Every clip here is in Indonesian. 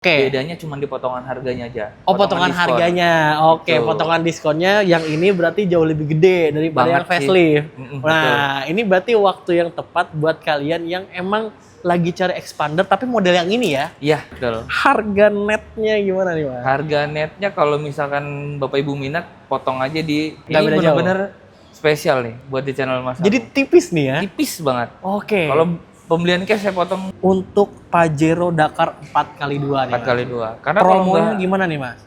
Oke. Bedanya cuma di potongan harganya aja. Oh, potongan diskon. harganya. Oke, Betul. potongan diskonnya yang ini berarti jauh lebih gede daripada yang Banget sih. facelift. Betul. Nah, ini berarti waktu yang tepat buat kalian yang emang lagi cari expander tapi model yang ini ya. Iya, betul. Harga netnya gimana nih, Mas? Harga netnya kalau misalkan Bapak Ibu minat, potong aja di Nggak ini beda jauh. bener-bener spesial nih buat di channel Mas. Jadi tipis nih ya. tipis banget. Oke. Kalau pembelian cash saya potong Untuk Pajero Dakar 4x2 nih, 4 Mas. kali 2. Karena kalau Promonya nggak, gimana nih, Mas?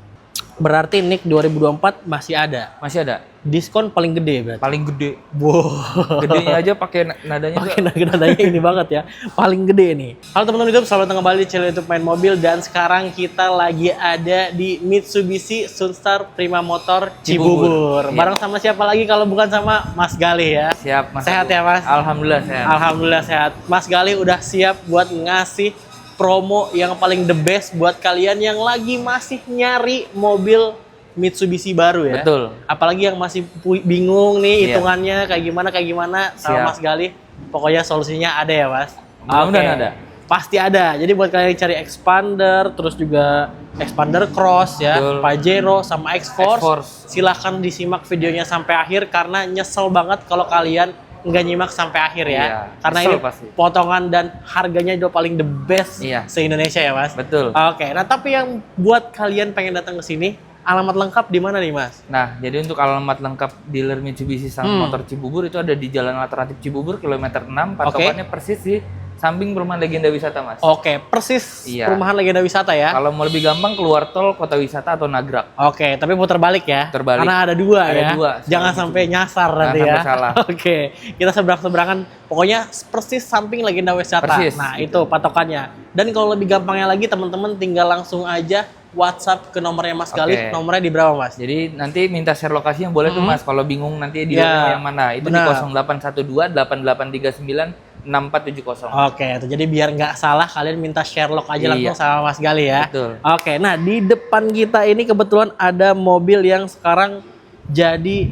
Berarti NIK 2024 masih ada. masih ada Diskon paling gede berarti. paling gede. Wow. Gedenya aja pakai nadanya Pakai juga. nadanya ini banget ya, paling gede nih. Halo teman-teman YouTube, selamat datang kembali di channel YouTube Main Mobil, dan sekarang kita lagi ada di Mitsubishi Sunstar Prima Motor Cibubur. Iya. Bareng sama siapa lagi kalau bukan sama Mas Galih ya? Siap, Mas. Sehat ya, Mas? Alhamdulillah sehat. Alhamdulillah sehat. Mas Galih udah siap buat ngasih promo yang paling the best buat kalian yang lagi masih nyari mobil Mitsubishi baru ya. Betul. Apalagi yang masih bingung nih Iya. hitungannya kayak gimana sama Siap. Mas Galih. Pokoknya solusinya ada ya, Mas. Mudah-mudahan Oke. ada. Pasti ada. Jadi buat kalian yang cari expander, terus juga expander cross ya, Betul. Pajero sama X-Force, X-Force. silahkan disimak videonya sampai akhir karena nyesel banget kalau kalian nggak nyimak sampai akhir ya. Iya, Karena nyesel ini pasti. potongan dan harganya udah paling the best Iya. se-Indonesia ya, Mas. Betul. Oke, nah tapi yang buat kalian pengen datang ke sini, alamat lengkap di mana nih, Mas? Nah, jadi untuk alamat lengkap dealer Mitsubishi sama motor Cibubur itu ada di Jalan Alternatif Cibubur kilometer 6, patokannya persis di samping Perumahan Legenda Wisata, Mas. Oke, persis Iya. Perumahan Legenda Wisata ya. Kalau mau lebih gampang keluar tol Kota Wisata atau Nagrak. Oke, tapi putar balik ya. Terbalik. Karena ada dua Ada ya. dua. Jangan sampai nyasar nanti sampai ya. salah. Oke, kita seberang-seberangan. Pokoknya persis samping Legenda Wisata. Persis, Nah, gitu. itu patokannya. Dan kalau lebih gampangnya lagi, teman-teman tinggal langsung aja WhatsApp ke nomornya Mas Galih. Oke. Nomornya di berapa, Mas? Jadi nanti minta share lokasinya boleh tuh, Mas. Kalau bingung nanti di Ya, yang mana. Itu benar. di 0812 8839 6470. Oke, itu jadi biar nggak salah kalian minta Sherlock aja langsung Iya. sama Mas Galih ya. Betul. Oke, nah di depan kita ini kebetulan ada mobil yang sekarang jadi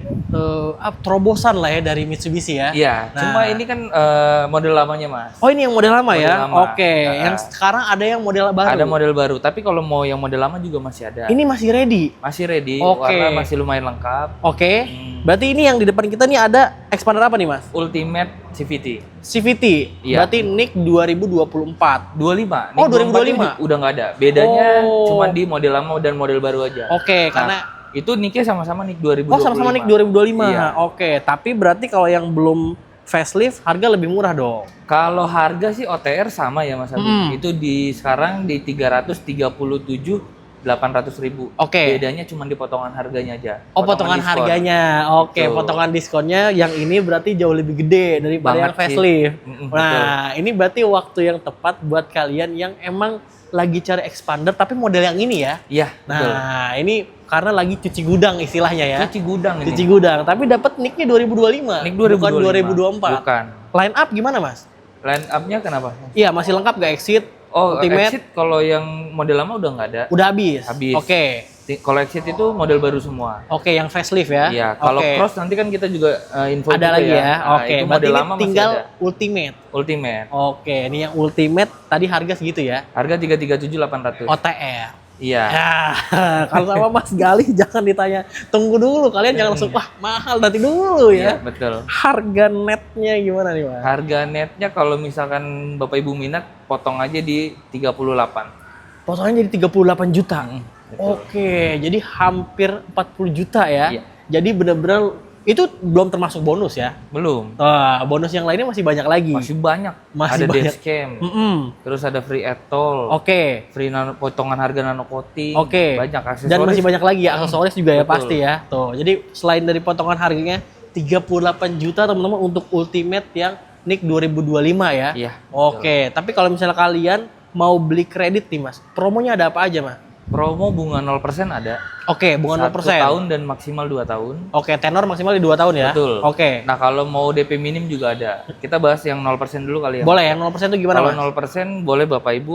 terobosan lah ya dari Mitsubishi ya. Iya, Nah. cuma ini kan model lamanya, Mas. Oh, ini yang model lama Model ya? lama. Oke, yang sekarang ada yang model baru. Ada model baru, tapi kalau mau yang model lama juga masih ada. Ini masih ready. Masih ready, Oke. warna masih lumayan lengkap. Oke. Berarti ini yang di depan kita nih ada expander apa nih, Mas? Ultimate CVT CVT. Iya. Berarti NIK 2024. 25. Oh, Nih, 2025. udah nggak ada. Bedanya Oh. cuma di model lama dan model baru aja. Oke, Nah, karena itu nicknya sama-sama nick 2025. oh, sama-sama NIK 2025. Iya. Oke, tapi berarti kalau yang belum facelift harga lebih murah dong. Kalau harga sih OTR sama ya, Mas Abi. Itu di sekarang di 337.800.000. Oke. Bedanya cuma di potongan harganya aja. Oh, potongan diskon. harganya. Oke, Betul. potongan diskonnya yang ini berarti jauh lebih gede daripada Banget yang facelift. sih. Nah, ini berarti waktu yang tepat buat kalian yang emang lagi cari expander tapi model yang ini ya. Iya, betul. Nah, ini karena lagi cuci gudang istilahnya ya. Cuci gudang ini. Cuci gudang, tapi dapat nicknya 2025. Nick Bukan 2025. 2024. Bukan. Line up gimana, Mas? Line up-nya kenapa? Iya, masih lengkap gak exit? Oh, Ultimate? Exit kalau yang model lama udah nggak ada. Udah habis. Habis. Oke. Kalau Exit itu model baru semua. Oke, yang facelift ya. Iya, kalau Oke. Cross nanti kan kita juga info ada juga lagi ya. Nah, Oke, itu berarti model ini lama tinggal masih ada. ultimate. Ultimate. Oke, ini yang ultimate tadi harga segitu ya. Harga 337.800. OTR. Iya. Ya, kalau sama Mas Galih jangan ditanya. Tunggu dulu, kalian jangan langsung wah mahal nanti dulu Iya, ya. betul. Harga netnya gimana nih, Mas? Harga netnya kalau misalkan Bapak Ibu minat, potong aja di 38. Potongannya jadi 38 juta. betul. Oke, jadi hampir 40 juta ya. Iya. Jadi benar-benar itu belum termasuk bonus ya. Belum. Wah, bonus yang lainnya masih banyak lagi. Masih banyak. Masih ada banyak. dashcam. Mm-mm. Terus ada free etol. Oke. Free potongan harga nano coating. Oke. Banyak aksesoris. Dan masih banyak lagi ya aksesoris juga ya Betul. pasti ya. Tuh, jadi selain dari potongan harganya 38 juta teman-teman untuk ultimate yang NIK 2025 ya. Iya. Oke, tapi kalau misalnya kalian mau beli kredit nih, Mas, promonya ada apa aja, Mas? Promo bunga 0% ada. Oke, bunga 1 0%. tahun dan maksimal 2 tahun. Oke, tenor maksimal di 2 tahun ya. Betul. Oke. Nah, kalau mau DP minim juga ada. Kita bahas yang 0% dulu kali ya. Boleh, yang 0% itu gimana, Kalau Mas? 0% boleh Bapak Ibu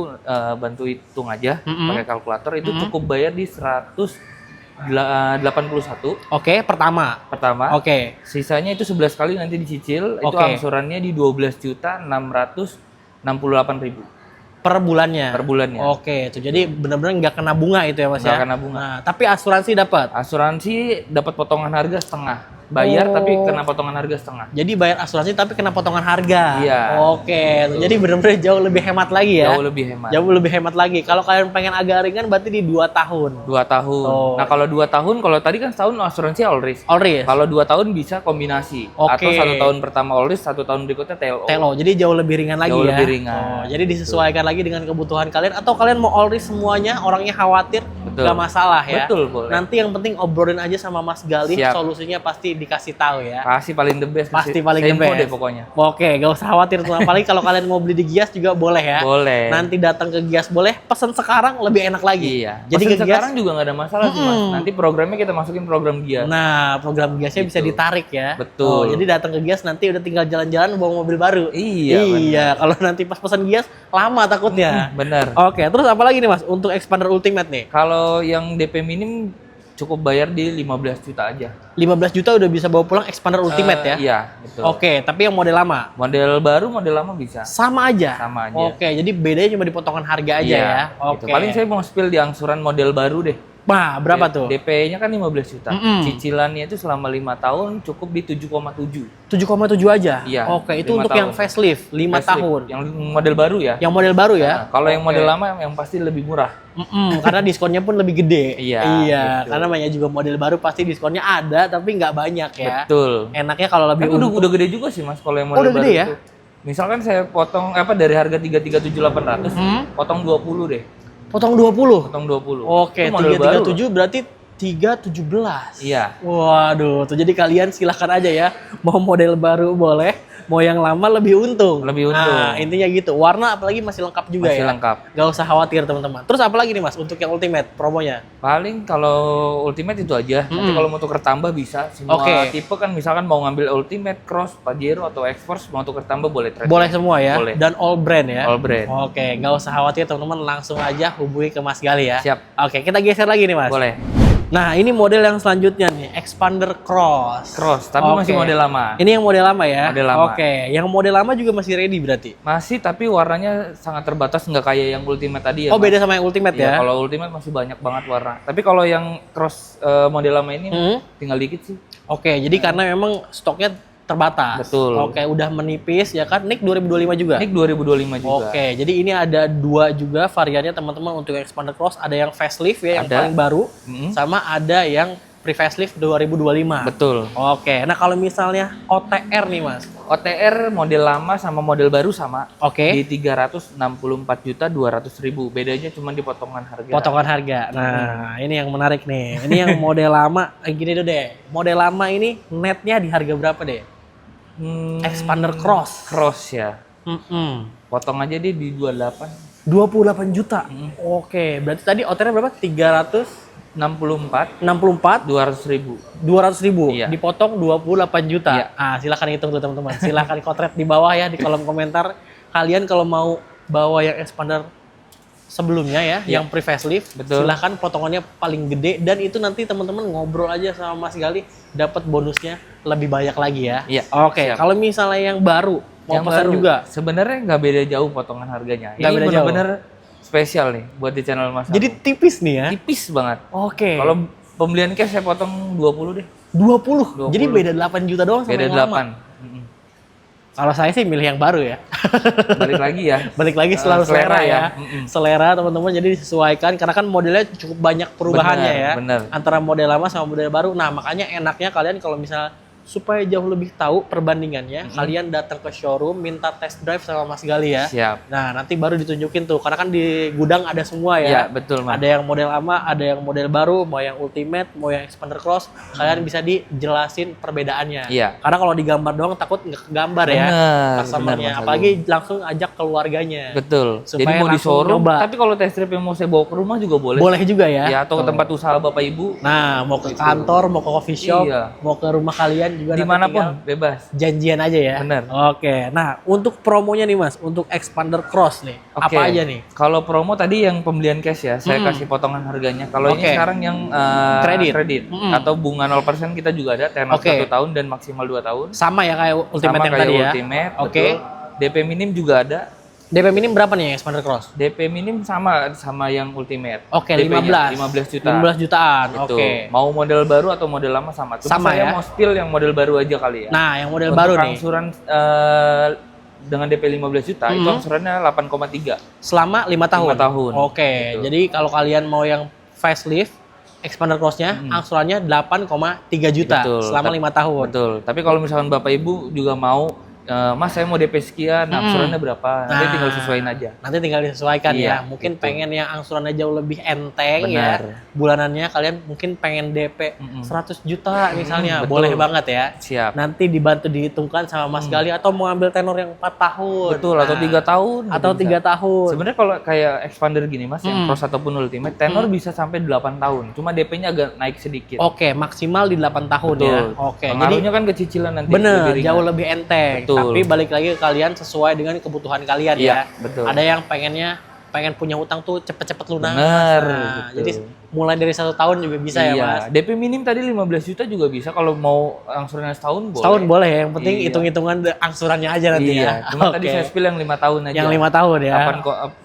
bantu hitung aja pakai kalkulator. Itu cukup bayar di 181 Oke, pertama. pertama. Oke. Sisanya itu 11 kali nanti dicicil. Itu Oke. angsurannya di 12.668.000. per bulannya. Per bulannya. Oke, itu jadi benar-benar nggak kena bunga itu ya Mas ya. Nggak kena bunga. Nah, tapi asuransi dapat. Asuransi dapat potongan harga setengah. Bayar tapi kena potongan harga setengah. Jadi bayar asuransi tapi kena potongan harga. Iya. Oke, jadi benar-benar jauh lebih hemat lagi ya. Jauh lebih hemat. Jauh lebih hemat lagi. Kalau kalian pengen agak ringan berarti di 2 tahun. 2 tahun. Oh. Nah, kalau 2 tahun, kalau tadi kan setahun asuransi all risk. All risk. Kalau 2 tahun bisa kombinasi. Oke. Atau 1 tahun pertama all risk, 1 tahun berikutnya TLO. TLO, jadi jauh lebih ringan lagi Jauh ya. lebih ringan. Oh, jadi disesuaikan lagi dengan kebutuhan kalian atau kalian mau all risk semuanya, orangnya khawatir, Betul. nggak masalah ya. Betul, boleh. Nanti yang penting obrolin aja sama Mas Galih, Siap. solusinya pasti dikasih tahu ya. Pasti paling the best. Pasti paling the Sempo best. deh pokoknya. Oke, gak usah khawatir tuh. Apalagi kalau kalian mau beli di Gias juga boleh ya. Boleh. Nanti datang ke Gias boleh, pesan sekarang lebih enak lagi. Iya. Jadi Pesen ke Gias, sekarang juga nggak ada masalah sih Mas. Nanti programnya kita masukin program Gias. nah program Giasnya bisa Gitu. ditarik ya. Betul. Oh, jadi datang ke Gias nanti udah tinggal jalan-jalan bawa mobil baru. Iya, Kalau nanti pas pesan Gias lama takutnya. Bener. Oke, terus apa lagi nih Mas untuk Expander Ultimate nih? Kalau yang DP minim cukup bayar di 15 juta aja. 15 juta udah bisa bawa pulang Expander Ultimate ya? Iya, betul. Oke, tapi yang model lama? Model baru, model lama bisa. Sama aja? Sama aja. Oke, jadi bedanya cuma di potongan harga aja Iya, ya? gitu. Oke. Paling saya mau spill di angsuran model baru deh. Wah, berapa tuh? DP-nya kan 15 juta. Mm-mm. Cicilannya itu selama 5 tahun cukup di 7,7. 7,7 aja? Iya, Oke, itu 5 untuk tahun. yang facelift, 5 tahun. Yang model baru ya. Yang model baru ya? Nah, kalau yang Oke. model lama yang pasti lebih murah. Karena diskonnya pun lebih gede. Iya, gitu. Karena namanya juga model baru pasti diskonnya ada, tapi nggak banyak ya. Betul. Enaknya kalau lebih Tapi udah gede juga sih Mas kalau yang model udah baru gede ya? itu. Misalkan saya potong dari harga 337.800, potong 20 deh. potong 20. Potong 20. Oke, Itu model baru. 337 berarti 317. Iya. Waduh, tuh jadi kalian silahkan aja ya. Mau model baru boleh, mau yang lama lebih untung. Lebih untung. Nah, intinya gitu. Warna apalagi masih lengkap juga Masih ya. lengkap. Gak usah khawatir teman-teman. Terus apa lagi nih Mas untuk yang Ultimate promonya? Paling kalau Ultimate itu aja. Nanti kalau mau tuker tambah bisa. Semua Oke. tipe kan misalkan mau ngambil Ultimate, Cross, Pajero atau X-Force mau tuker tambah boleh trade. Boleh semua ya. Boleh. Dan all brand ya. All brand. Oke, gak usah khawatir teman-teman, langsung aja hubungi ke Mas Gali ya. Siap. Oke, kita geser lagi nih Mas. Boleh. Nah, ini model yang selanjutnya nih, Expander Cross. Cross, tapi Oke. masih model lama. Ini yang model lama ya? Model lama. Oke, yang model lama juga masih ready berarti? Masih tapi warnanya sangat terbatas, nggak kayak yang Ultimate tadi ya. Oh, Mas. beda sama yang Ultimate Iya, ya? kalau Ultimate masih banyak banget warna. Tapi kalau yang Cross model lama ini tinggal dikit sih. Oke, jadi karena memang stoknya terbatas. Betul. Oke, udah menipis ya kan? NIK 2025 juga? Ini 2025 juga. Oke, jadi ini ada 2 juga variannya teman-teman untuk Expander Cross. Ada yang facelift ya, yang Ada. paling baru. Mm. Sama ada yang pre-facelift 2025. Betul. Oke, nah kalau misalnya OTR nih Mas. OTR model lama sama model baru sama. Oke. Di 364.200.000. Bedanya cuma di potongan harga. Potongan harga. Nah, ini yang menarik nih. Ini yang model lama. Gini dulu deh. Model lama ini netnya di harga berapa deh? Expander Cross. Cross ya. Mm-mm. Potong aja dia di 28. 28 juta. Oke, berarti tadi OTR berapa? 64. 364 200.000. 200.000 Iya. dipotong 28 juta. Iya. Ah, silakan hitung tuh teman-teman. Silakan kotret di bawah ya di kolom komentar. Kalian kalau mau bawa yang Expander sebelumnya ya, Iya. yang pre-facelift, Betul. silahkan potongannya paling gede dan itu nanti teman-teman ngobrol aja sama Mas Gali dapat bonusnya lebih banyak lagi ya. Iya, Oke, siap. kalau misalnya yang baru mau Yang pesan baru juga. sebenarnya nggak beda jauh potongan harganya. Nggak Ini beda jauh. benar-benar spesial nih buat di channel Mas. Jadi Agung. tipis nih ya. tipis banget. Oke. Kalau pembelian cash saya potong 20 deh. 20. 20. Jadi beda 8 juta doang sama Beda yang lama. 8. Mm-mm. Kalau saya sih milih yang baru ya. Balik lagi ya. Balik lagi selalu selera selera ya. ya. Mm-mm. Selera teman-teman jadi disesuaikan karena kan modelnya cukup banyak perubahannya Benar, ya. benar. Antara model lama sama model baru. Nah, makanya enaknya kalian kalau misalnya supaya jauh lebih tahu perbandingannya, kalian datang ke showroom, minta test drive sama Mas Gali ya. Siap. Nah, nanti baru ditunjukin tuh. Karena kan di gudang ada semua Iya, ya. betul, Mas. Ada yang model lama, ada yang model baru, mau yang Ultimate, mau yang Expander Cross. Kalian bisa dijelasin perbedaannya. Iya. Karena kalau digambar doang takut nggak kegambar ya Benar, customer-nya. benar, Mas Apalagi langsung ajak keluarganya. Betul. Supaya Jadi mau di langsung showroom, nyoba. tapi kalau test drive yang mau saya bawa ke rumah juga boleh. Boleh juga ya. Ya, atau ke tempat usaha Bapak Ibu. Nah, mau ke kantor, mau ke coffee shop, Iya. mau ke rumah kalian juga nanti Dimanapun tinggal bebas. janjian aja ya. Bener. Oke. Nah, untuk promonya nih Mas, untuk Expander Cross nih, Oke. apa aja nih? Kalau promo tadi yang pembelian cash ya, saya kasih potongan harganya. Kalau ini Oke. sekarang yang Kredit. atau bunga 0% kita juga ada, tenor Oke. 1 tahun dan maksimal 2 tahun. Sama ya kayak Ultimate Sama yang kayak tadi ya. Ultimate, Oke. betul. DP minim juga ada. DP minim berapa nih yang Xpander Cross? DP minim sama yang Ultimate. Oke, DP-nya 15 juta. 15 jutaan. Gitu. Oke. Mau model baru atau model lama sama. Cuma Sama saya ya? mau spill yang model baru aja kali ya. Nah, yang model Untuk baru nih. angsuran dengan DP 15 juta itu angsurannya 8,3 Selama 5 tahun. 5 tahun. Oke. Gitu. Jadi kalau kalian mau yang facelift Xpander Cross-nya angsurannya 8,3 juta Betul. selama 5 tahun. Betul. Tapi kalau misalkan Bapak Ibu juga mau, Mas saya mau DP sekian, angsurannya berapa? Nanti tinggal sesuaiin aja. Nanti tinggal disesuaikan Iya, ya. Mungkin gitu. pengen yang angsurannya jauh lebih enteng Benar. ya. Bulanannya kalian mungkin pengen DP 100 juta misalnya. betul. Boleh banget ya. Siap. Nanti dibantu dihitungkan sama Mas Gali atau mau ambil tenor yang 4 tahun. Betul, atau Nah, 3 tahun. atau gitu 3 bisa. tahun. Sebenarnya kalau kayak Xpander gini Mas, yang Cross ataupun Ultimate, tenor bisa sampai 8 tahun. Cuma DP-nya agak naik sedikit. Oke, maksimal di 8 tahun ya. Betul. Oke, jadi Pengaruhnya kan ke cicilan nanti. bener, lebih ringan. jauh lebih enteng. Betul. Tapi balik lagi ke kalian sesuai dengan kebutuhan kalian Iya, ya. betul. Ada yang pengen punya utang tuh cepet-cepet lunas. Bener, Nah, betul. jadi mulai dari 1 tahun juga bisa ya Mas. DP minim tadi 15 juta juga bisa, kalau mau angsurannya setahun boleh. Setahun boleh ya, yang penting Iya. hitung-hitungan angsurannya aja nanti Iya, ya. cuma tadi Oke. saya spill yang 5 tahun aja. Yang 5 tahun ya.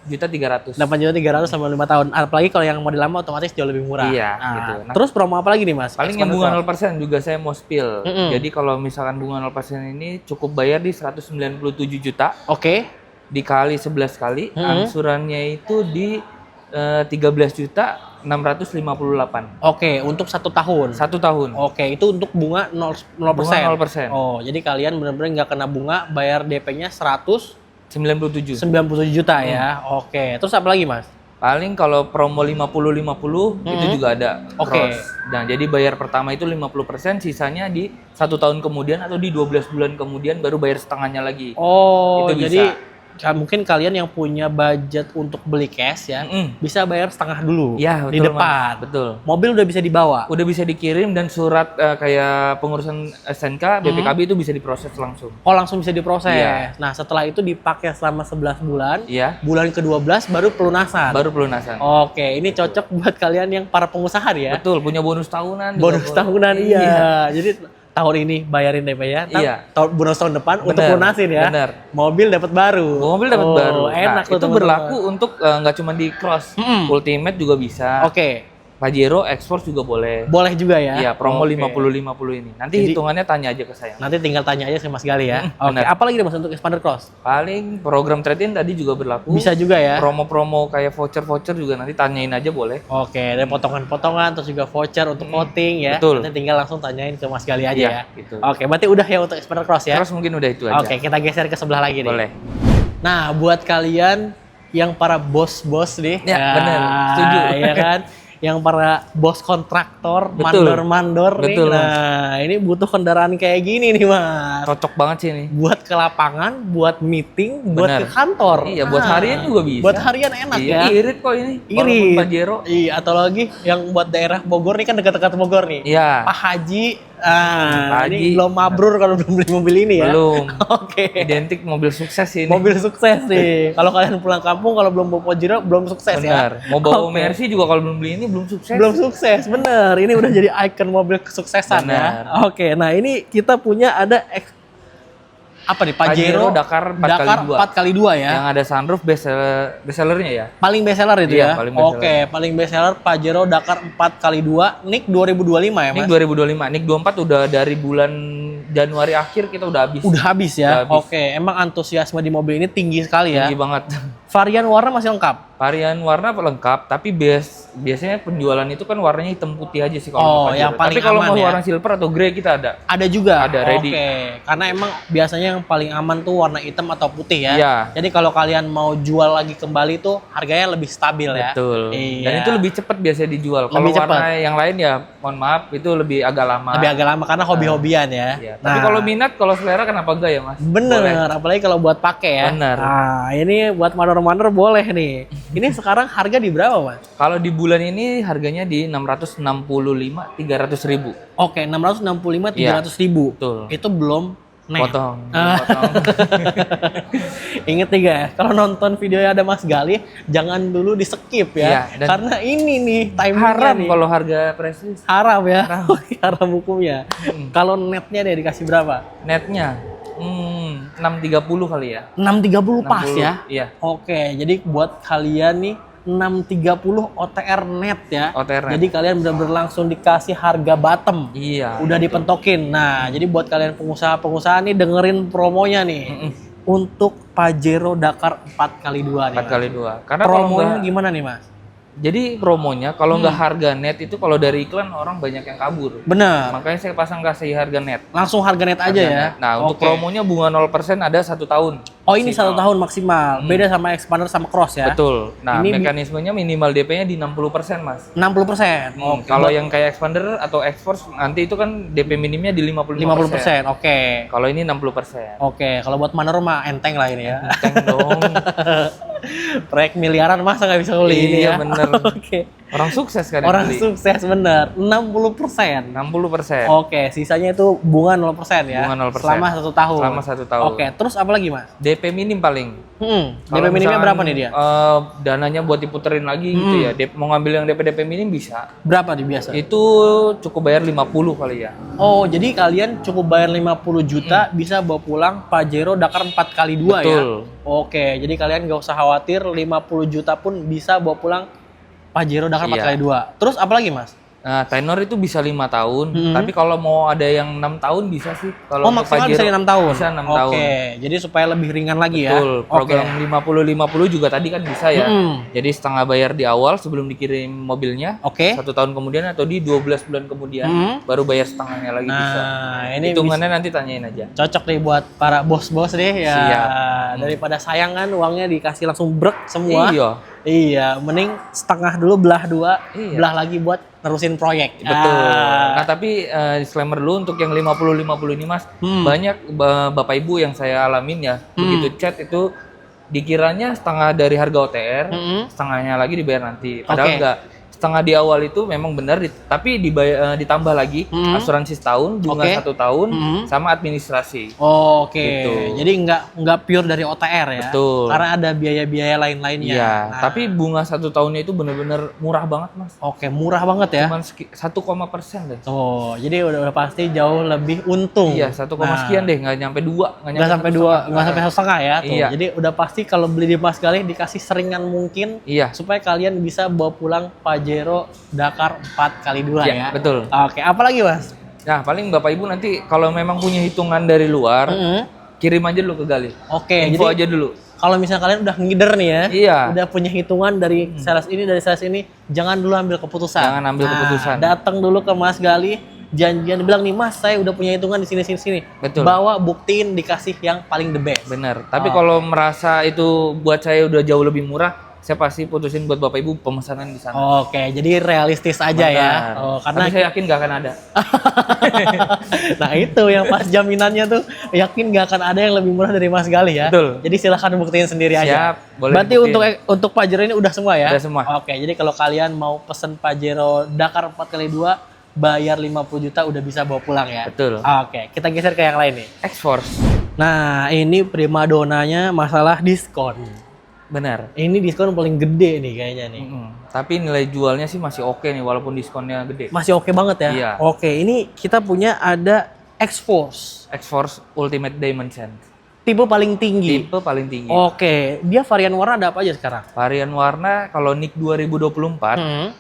8.300. 8.300.000 sama 5 tahun. Apalagi kalau yang model lama otomatis jauh lebih murah. Iya, Nah, gitu. Nah, terus promo apa lagi nih Mas? Paling yang Xpander bunga Cross. 0% juga saya mau spill. Jadi kalau misalkan bunga 0% ini cukup bayar di 197 juta Oke. dikali 11 kali, angsurannya itu di 13 juta 658. Oke, untuk 1 tahun. 1 tahun. Oke, itu untuk bunga 0%. Bunga 0%. Oh, jadi kalian benar-benar nggak kena bunga, bayar DP-nya 197 97. juta ya. Oke, terus apa lagi Mas? Paling kalau promo 50-50 itu juga ada. Oke. Cross. Nah, jadi bayar pertama itu 50%, sisanya di 1 tahun kemudian atau di 12 bulan kemudian baru bayar setengahnya lagi. Oh, Itu jadi bisa. mungkin kalian yang punya budget untuk beli cash ya, bisa bayar setengah dulu Iya, di betul, depan. Mas. Betul. Mobil udah bisa dibawa. Udah bisa dikirim dan surat kayak pengurusan SNK, BPKB itu bisa diproses langsung. Oh, langsung bisa diproses. Iya. Nah, setelah itu dipakai selama 11 bulan. Iya. Bulan ke-12 baru pelunasan. Baru pelunasan. Oke, ini cocok buat kalian yang para pengusaha ya. Betul, punya bonus tahunan. juga Bonus boleh. tahunan iya. Jadi tahun ini bayarin DP ya. Iya. Bonus tahun depan untuk Bener, lunasin ya. bener. Mobil dapat baru. Mobil dapat baru. Enak tuh itu teman-teman. berlaku untuk nggak cuma di Cross, Ultimate juga bisa. Oke. Pajero, Export juga boleh. Boleh juga ya. Iya, promo Oke. 50-50 ini. Nanti Jadi- hitungannya tanya aja ke saya. Nanti tinggal tanya aja sama Mas Gali ya. Oke, bener. apa lagi nih Mas untuk Xpander Cross? Paling program trade-in tadi juga berlaku. Bisa juga ya. Promo-promo kayak voucher-voucher juga nanti tanyain aja boleh. Oke, ada potongan-potongan terus juga voucher untuk voting ya. betul. Nanti tinggal langsung tanyain ke Mas Gali aja Iya, ya. gitu. Oke, berarti udah ya untuk Xpander Cross ya. Terus mungkin udah itu aja. Oke, kita geser ke sebelah lagi nih. Boleh. Nah, buat kalian yang para bos-bos nih, Ya, bener. Setuju. ya kan? Yang para bos kontraktor, Betul. mandor-mandor nih. Betul, Mas. Nah, ini butuh kendaraan kayak gini nih, Mas. Cocok banget sih ini. Buat ke lapangan, buat meeting, buat Bener. ke kantor. Iya, buat harian juga bisa. Buat harian enak Iya, ya. irit kok ini. Irit. Walaupun Pajero. Iya, atau lagi yang buat daerah Bogor nih kan dekat-dekat Bogor nih. Iya. Pak Haji, Pak ini Haji. belum mabrur kalau belum beli mobil ini ya. Belum. Oke. Identik mobil sukses ini. Mobil sukses nih. Kalau kalian pulang kampung kalau belum bawa Pajero belum sukses Benar. ya. Mau bawa Oke. Mercy juga kalau belum beli ini belum sukses. Belum sukses, bener. Ini udah jadi ikon mobil kesuksesan Benar. ya. Oke, nah ini kita punya ada apa nih? Pajero Dakar 4x2. Dakar 4x2 ya. Yang ada sunroof bestsellernya ya. Paling best seller itu Iya, ya. paling best seller. Oke, paling best seller Pajero Dakar 4x2 NIK 2025 ya, Nik Mas? 2025, Nik 24 udah dari bulan Januari akhir kita udah habis. Udah habis ya. Udah habis. Oke, emang antusiasme di mobil ini tinggi sekali ya. Tinggi banget. Varian warna masih lengkap. Varian warna lengkap, tapi biasanya penjualan itu kan warnanya hitam putih aja sih kalau Oh, untuk Pajero. yang paling Tapi kalau aman mau ya. warna silver atau grey kita ada. Ada juga. Ada, ready. Oke, karena emang biasanya yang paling aman tuh warna hitam atau putih ya. Iya. Jadi kalau kalian mau jual lagi kembali tuh harganya lebih stabil ya. Betul. Iya. Dan itu lebih cepat biasanya dijual. Kalau Lebih warna cepat. yang lain ya, mohon maaf, itu lebih agak lama. Lebih agak lama karena hobi-hobian ya. Iya. Tapi kalau minat, kalau selera kenapa enggak ya, Mas? bener, Boleh. apalagi kalau buat pakai ya. Bener. Nah, ini buat mandor-mandor boleh nih. Ini sekarang harga di berapa, Mas? Kalau di bulan ini harganya di 665.300.000. Oke, 665.300.000. Betul. Itu belum net. Potong. Ah. Potong. Ingat nih guys, kalau nonton videonya ada Mas Gali, jangan dulu di skip ya. Iya, dan Karena ini nih timingnya Haram nih. kalau harga prestis. Haram ya. Haram hukumnya. Kalau netnya deh dikasih berapa? Netnya. 630 kali ya. 630 pas 60, ya? Iya. Oke, jadi buat kalian nih 630 OTR net ya. OTR net. Jadi kalian benar-benar langsung dikasih harga bottom. Iya. Udah dipentokin. Nah, jadi buat kalian pengusaha-pengusaha nih dengerin promonya nih. Untuk Pajero Dakar 4x2 nih. 4x2. Karena promonya kalau gimana nih, Mas? jadi promonya kalau nggak harga net itu kalau dari iklan orang banyak yang kabur. Bener. Makanya saya pasang kasih harga net. Langsung harga net aja Harga ya. net. Nah, untuk Oke. promonya bunga 0% ada 1 tahun. Oh, ini Maksimal. 1 tahun maksimal. Beda sama expander sama cross ya. Betul. Nah, Ini mekanismenya minimal DP-nya di 60%, Mas. 60%. Oke. Kalau yang kayak expander atau X-Force nanti itu kan DP minimnya di 55%. 50%. Oke. Kalau ini 60%. Oke, kalau buat Manor mah enteng lah ini ya. Enteng dong. Proyek miliaran masa nggak bisa beli ini Iya, ya? bener. Oke. Orang sukses kan Orang yang beli. sukses bener. 60%. 60%. Oke, sisanya itu bunga 0% ya. Bunga 0%. Selama 1 tahun. Selama 1 tahun. Oke, terus apa lagi, Mas? DP minim paling. DP Kalau minimnya misalkan, berapa nih dia? Dananya buat diputerin lagi gitu ya. Mau ngambil yang DP minim bisa. Berapa di biasa? Itu cukup bayar 50 kali ya. Oh, jadi kalian cukup bayar 50 juta bisa bawa pulang Pajero Dakar 4x2 ya? Betul. Oke, jadi kalian nggak usah khawatir 50 juta pun bisa bawa pulang Pajero Dakar Iya. 4x2. Terus apa lagi, Mas? Nah, tenor itu bisa 5 tahun, tapi kalau mau ada yang 6 tahun bisa sih. Oh, Kalau untuk maksimal Pajero, bisa 6 tahun? Bisa 6 tahun. Oke, jadi supaya lebih ringan lagi ya? Betul, program 50-50 juga tadi kan bisa ya. Jadi setengah bayar di awal sebelum dikirim mobilnya, Oke. 1 tahun kemudian atau di 12 bulan kemudian, baru bayar setengahnya lagi bisa. Nah, ini Hitungannya nanti tanyain aja. cocok nih buat para bos-bos deh ya. Siap. Daripada sayang kan uangnya dikasih langsung brek semua. Iya, Iya, mending setengah dulu belah 2, Iya. belah lagi buat nerusin proyek. betul. Ah. Nah, tapi disclaimer dulu untuk yang 50-50 ini Mas, banyak Bapak Ibu yang saya alamin ya, begitu chat itu dikiranya setengah dari harga OTR, setengahnya lagi dibayar nanti. Padahal Oke. enggak. Setengah di awal itu memang benar, tapi ditambah lagi asuransi setahun, bunga Oke. 1 tahun, sama administrasi. Oke, Gitu. jadi nggak pure dari OTR ya? Betul. Karena ada biaya-biaya lain-lainnya. Iya, Nah, tapi bunga 1 tahunnya itu benar-benar murah banget Mas. oke, murah banget ya? Cuman 1, deh. Oh, jadi udah pasti jauh lebih untung. Iya, 1, Nah, sekian deh, nggak nyampe 2. nggak sampai 2, nggak sampai 1,5 ya? Tuh. Iya. Jadi udah pasti kalau beli di Mas Galih dikasih seringan mungkin Iya, supaya kalian bisa bawa pulang Pajero Dakar 4x2 iya, ya? betul. Oke, apa lagi Mas? Nah, paling Bapak Ibu nanti kalau memang punya hitungan dari luar, kirim aja dulu ke Galih. Oke, Info jadi aja dulu. kalau misalnya kalian udah ngider nih ya, Iya. udah punya hitungan dari sales ini, dari sales ini, jangan dulu ambil keputusan. Jangan ambil keputusan. Datang dulu ke Mas Galih, janjian bilang nih Mas, saya udah punya hitungan di sini. Betul. Bawa buktiin dikasih yang paling the best. Bener. Tapi kalau merasa itu buat saya udah jauh lebih murah, saya pasti putusin buat Bapak Ibu pemesanan di sana. Oke, jadi realistis aja ya. Benar. Oh, karena Tapi saya yakin nggak akan ada. nah itu yang pas jaminannya tuh yakin nggak akan ada yang lebih murah dari Mas Galih ya. Betul. Jadi silahkan buktiin sendiri aja. Siap, boleh Berarti dibuktiin. untuk Pajero ini udah semua ya? Udah semua. Oke, jadi kalau kalian mau pesen Pajero Dakar 4x2 bayar 50 juta udah bisa bawa pulang ya. Betul. Oke, kita geser ke yang lain nih. X-Force. Nah, ini primadonanya masalah diskon. Benar. Ini diskon paling gede nih kayaknya nih. Tapi nilai jualnya sih masih oke nih walaupun diskonnya gede. Masih oke banget ya? Iya. Oke, ini kita punya ada X-Force. X-Force Ultimate Dimension. Tipe paling tinggi. Tipe paling tinggi. Oke, dia varian warna ada apa aja sekarang? Varian warna kalau NIK 2024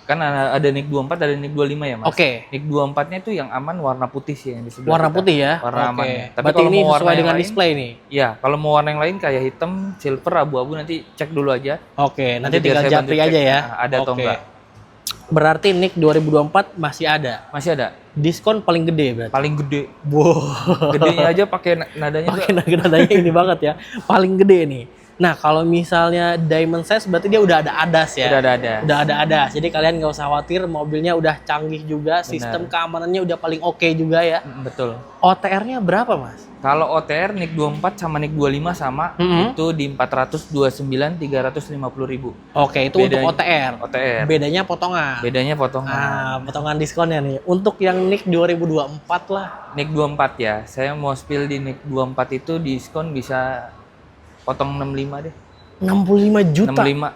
kan ada NIK 24 ada NIK 25 ya Mas. Oke. NIK 24-nya itu yang aman warna putih sih yang di sebelah Warna kita. putih ya? Warna Oke. amannya. Tapi Berarti kalau ini mau warna sesuai yang dengan lain, display nih? Iya, kalau mau warna yang lain kayak hitam, silver, abu-abu nanti cek dulu aja. Oke, nanti biar tinggal saya bantu japri cek, aja ya? ada atau Oke. enggak. Berarti NIK 2024 masih ada? Masih ada. Diskon paling gede berarti? Paling gede. Wow. Gedenya aja pakai nadanya tuh. Pakai nadanya ini banget ya. Paling gede nih. Nah, kalau misalnya diamond size berarti dia udah ada ADAS ya? Udah ada. Udah ada ADAS. Jadi kalian nggak usah khawatir, mobilnya udah canggih juga, sistem keamanannya udah paling oke juga ya. Betul. OTR-nya berapa, Mas? Kalau OTR NIK 24 sama NIK 25 sama itu di 429 350.000. Oke, itu untuk OTR. OTR. Bedanya potongan. Bedanya potongan. Nah, potongan diskonnya nih. Untuk yang NIK 2024 lah. NIK 24 ya. Saya mau spill di NIK 24 itu diskon bisa potong 65 deh. 65 juta. 65.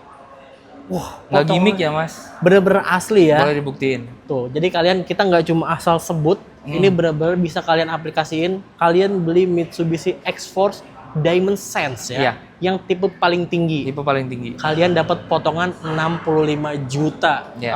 Wah, Nggak potongan. gimmick ya Mas. Bener-bener asli ya. Boleh dibuktiin. Tuh, jadi kita nggak cuma asal sebut, ini bener-bener bisa kalian aplikasiin. Kalian beli Mitsubishi X-Force Diamond Sense ya. Iya. Yang tipe paling tinggi. Tipe paling tinggi. Kalian dapat potongan 65 juta. Iya.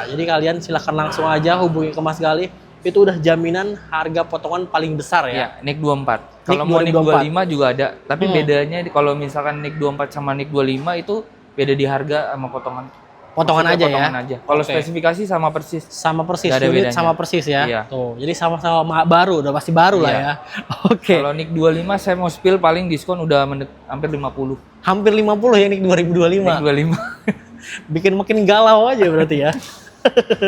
Jadi kalian silahkan langsung aja hubungi ke Mas Galih. Itu udah jaminan harga potongan paling besar ya. Iya, NIK 24. Kalau mau NIK 25 juga ada, tapi bedanya kalau misalkan NIK 24 sama NIK 25 itu beda di harga sama potongan. Potongan aja Potongan ya. aja. Kalau Oke. spesifikasi sama persis. Sama persis, Nggak ada unit bedanya. sama persis ya. Iya. Tuh, jadi sama-sama baru, udah pasti baru lah Iya. ya. Oke. Kalau NIK 25 saya mau spill paling diskon udah hampir 50. Hampir 50 ya nih 2025. NIK 25. Bikin makin galau aja berarti ya.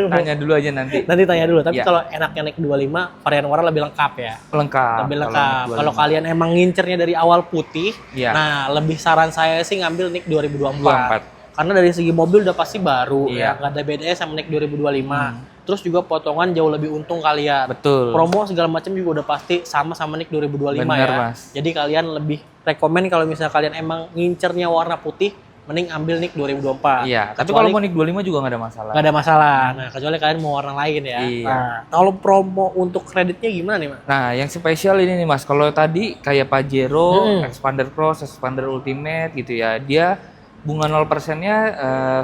Tanya dulu aja nanti. Nanti tanya dulu, tapi Iya. kalau enaknya naik 25, varian warna lebih lengkap ya. Lengkap. Lebih kalau lengkap. NIK Kalau 25. kalian emang ngincernya dari awal putih, Iya. nah lebih saran saya sih ngambil NIK 2024. 24. Karena dari segi mobil udah pasti baru ya, Iya. nggak ada bedanya sama NIK 2025. Terus juga potongan jauh lebih untung kalian. Betul. Promo segala macam juga udah pasti sama NIK 2025 Bener, ya. Mas. Jadi kalian lebih rekomen kalau misalnya kalian emang ngincernya warna putih, mending ambil NIK 2024. Iya, tapi Kecuali- kalau mau NIK 25 juga nggak ada masalah. nggak ada masalah. Nah, kecuali kalian mau warna lain ya. Iya. Nah, kalau promo untuk kreditnya gimana nih, Mas? Nah, yang spesial ini nih Mas, kalau tadi kayak Pajero, Hmm. Expander Cross, Expander Ultimate gitu ya, dia bunga 0%-nya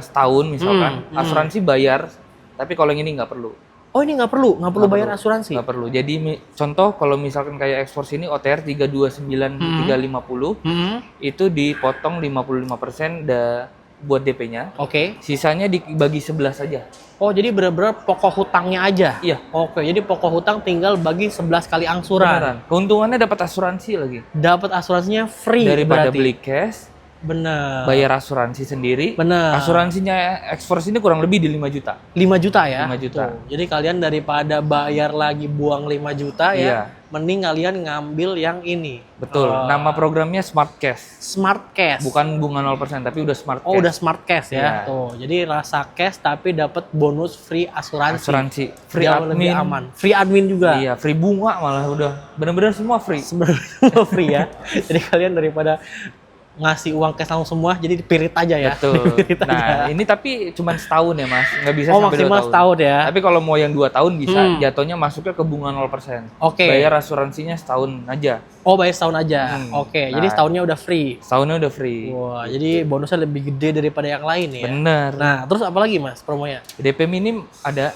setahun misalkan, asuransi bayar, tapi kalau yang ini nggak perlu. Oh, ini nggak perlu bayar asuransi. Nggak perlu. Jadi contoh kalau misalkan kayak Exforce ini OTR 329 350 itu dipotong 55% buat DP-nya. Oke. Sisanya dibagi 11 saja. Oh, jadi benar-benar pokok hutangnya aja. Iya. Oke, jadi pokok hutang tinggal bagi 11 kali angsuran. Beneran. Keuntungannya dapat asuransi lagi. Dapat asuransinya free Daripada berarti. beli cash, Bener. bayar asuransi sendiri. Bener. Asuransinya Exforce ini kurang lebih di 5 juta. 5 juta ya? 5 juta. Tuh. Jadi kalian daripada bayar lagi buang 5 juta Iya. ya, mending kalian ngambil yang ini. Betul. Nama programnya Smart Cash. Smart Cash. Bukan bunga 0%, tapi udah Smart Cash. Oh, udah Smart Cash ya. Iya. Tuh. Jadi rasa cash tapi dapat bonus free asuransi. Asuransi. Free Jauh lebih admin. aman. Free admin juga. Iya, free bunga malah udah. Bener-bener semua free. Sebenarnya semua free ya. Jadi kalian daripada ngasih uang cash langsung semua, jadi pirit aja ya. Betul. Pirit aja. Nah, ini tapi cuma setahun ya, Mas. Nggak bisa Oh, sampai 2 maksimal tahun. setahun ya. Tapi kalau mau yang 2 tahun bisa, jatuhnya masuknya ke bunga 0%. Oke. Bayar asuransinya setahun aja. Oh, bayar setahun aja. Oke, jadi Nah. setahunnya udah free. Setahunnya udah free. Wah, jadi bonusnya lebih gede daripada yang lain ya. Bener. Nah, terus apa lagi Mas promonya? DP minim ada,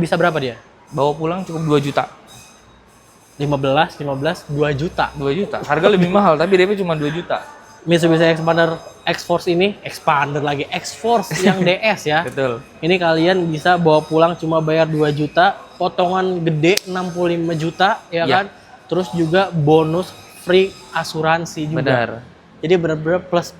Bisa berapa dia? bawa pulang cukup 2 juta. 15, 2 juta. 2 juta. Harga lebih mahal, tapi DP cuma 2 juta. Mitsubishi Expander X-Force ini, Expander lagi, X-Force yang DS ya. Betul. Ini kalian bisa bawa pulang cuma bayar 2 juta, potongan gede 65 juta ya Iya. kan? Terus juga bonus free asuransi juga. Benar. Jadi bener-bener plus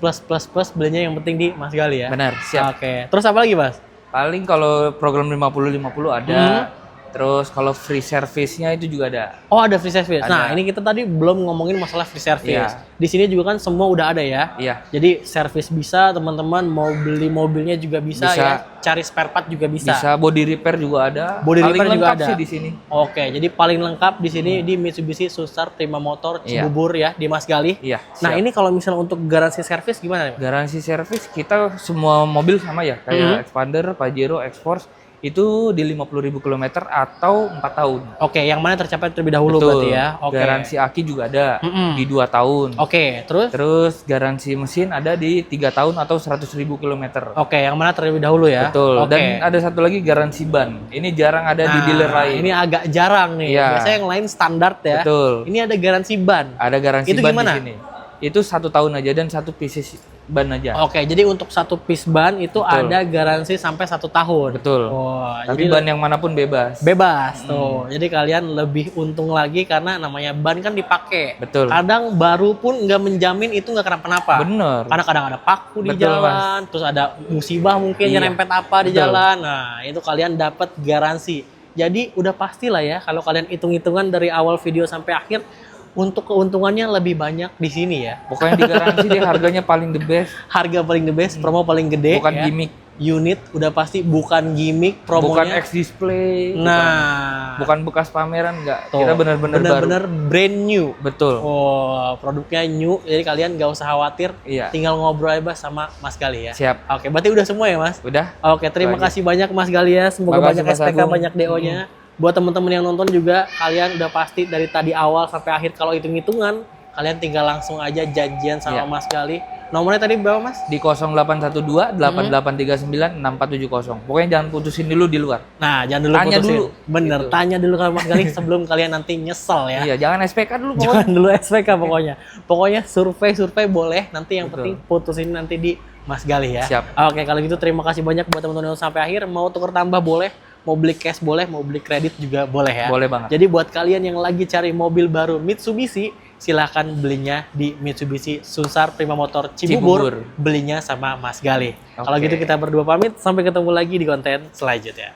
belinya yang penting di Mas Gali ya. Benar, siap. Oke. Terus apa lagi, Mas? Paling kalau program 50-50 ada. Terus kalau free service-nya itu juga ada. Oh, ada free service. Ada. Nah, ini kita tadi belum ngomongin masalah free service. Iya. Di sini juga kan semua udah ada ya. Iya. Jadi service bisa, teman-teman mau beli mobilnya juga bisa, Bisa. ya. Cari spare part juga bisa. Bisa body repair juga ada. Body Paling repair juga lengkap ada sih di sini. Oke, jadi paling lengkap di sini di Mitsubishi Sunstar Prima Motor Iya. Cibubur ya, di Mas Gali. Iya. Nah, siap. ini kalau misalnya untuk garansi servis gimana nih, Mas? Garansi servis kita semua mobil sama ya, kayak Expander, Pajero, Exforce itu di 50.000 km atau 4 tahun. Oke, yang mana tercapai terlebih dahulu Betul. berarti ya. Oke. Garansi aki juga ada di 2 tahun. Oke, terus? Terus garansi mesin ada di 3 tahun atau 100.000 km. Oke, yang mana terlebih dahulu ya? Betul. Oke. Dan ada satu lagi garansi ban. Ini jarang ada di Nah, dealer lain. Ini agak jarang nih. Iya. Biasanya yang lain standar ya. Betul. Ini ada garansi ban. Ada garansi Itu ban gimana? di sini. Itu 1 tahun aja dan 1 pieces ban aja. Oke, jadi untuk satu piece ban itu Betul. ada garansi sampai 1 tahun. Betul. Wah, Tapi jadi ban yang manapun bebas. bebas tuh. Jadi kalian lebih untung lagi karena namanya ban kan dipakai. Betul. Kadang baru pun nggak menjamin itu nggak kenapa-napa. Bener. Karena kadang ada paku di Betul, jalan, terus ada musibah mungkin Iya. nyerempet apa di Betul. jalan. Nah, itu kalian dapat garansi. Jadi udah pastilah ya kalau kalian hitung-hitungan dari awal video sampai akhir untuk keuntungannya lebih banyak di sini ya. Pokoknya digaransi deh harganya paling the best. Harga paling the best, promo paling gede Bukan ya. gimmick. Unit udah pasti bukan gimmick, Bukan promonya. X display. Nah, Bukan bekas pameran enggak. tuh, Kita benar-benar baru. bener-bener brand new. Betul. Oh, produknya new, jadi kalian gak usah khawatir. Iya. Tinggal ngobrol aja sama Mas Gali ya. Siap. Oke, berarti udah semua ya Mas? Udah. Oke, terima Itu aja. kasih banyak Mas Gali ya. Semoga Makasih, banyak Mas SPK, Agung. banyak DO-nya. Buat teman-teman yang nonton juga, kalian udah pasti dari tadi awal sampai akhir kalau hitung-hitungan, kalian tinggal langsung aja janjian sama Iya. Mas Galih. Nomornya tadi berapa Mas? Di 0812 8839 6470. Pokoknya jangan putusin dulu di luar. Nah, jangan dulu Tanya putusin. dulu. Bener, Gitu. tanya dulu ke Mas Galih sebelum kalian nanti nyesel ya. Iya, jangan SPK dulu pokoknya. Jangan dulu SPK pokoknya. Pokoknya survei boleh, nanti yang Betul. penting putusin nanti di Mas Galih ya. Siap. Oke, kalau gitu terima kasih banyak buat teman-teman yang sampai akhir. Mau tuker tambah boleh, mau beli cash boleh, mau beli kredit juga boleh ya. Boleh banget. Jadi buat kalian yang lagi cari mobil baru Mitsubishi, silahkan belinya di Mitsubishi Sunsar Prima Motor Cibubur. Cibubur. Belinya sama Mas Galih. Oke. Kalau gitu kita berdua pamit, sampai ketemu lagi di konten selanjutnya.